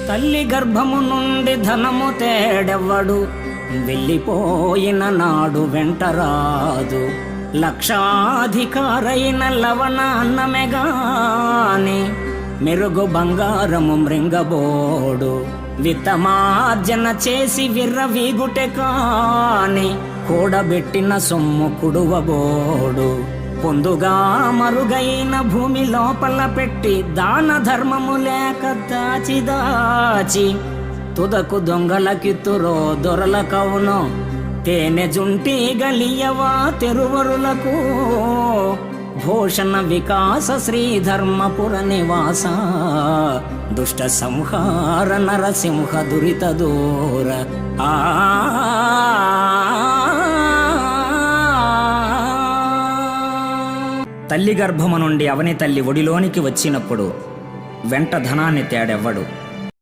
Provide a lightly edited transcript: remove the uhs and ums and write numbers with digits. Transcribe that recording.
తల్లి గర్భము నుండి ధనము తేడెవ్వడు, వెళ్ళిపోయిన నాడు వెంటరాదు. లక్షాధికారైన లవణ అన్నమెగాని, మెరుగు బంగారము మృంగబోడు. విత్తమార్జన చేసి విర్రవీగుటె కాని, కూడబెట్టిన సొమ్ము కుడువబోడు. పొందుగా మరుగైన భూమి లోపల పెట్టి, దాన ధర్మము లేక దాచి దాచి, తుదకు దొంగలకిత్తురో దొరల కవును. తేనె జుంటి గలియవా తెరువరులకు, భూషణ వికాస శ్రీధర్మపుర నివాస. దుష్ట సంహార నరసింహ దురిత దూర. తల్లి గర్భము నుండి అవని తల్లి ఒడిలోనికి వచ్చినప్పుడు వెంట ధనాన్ని తేడెవ్వడు.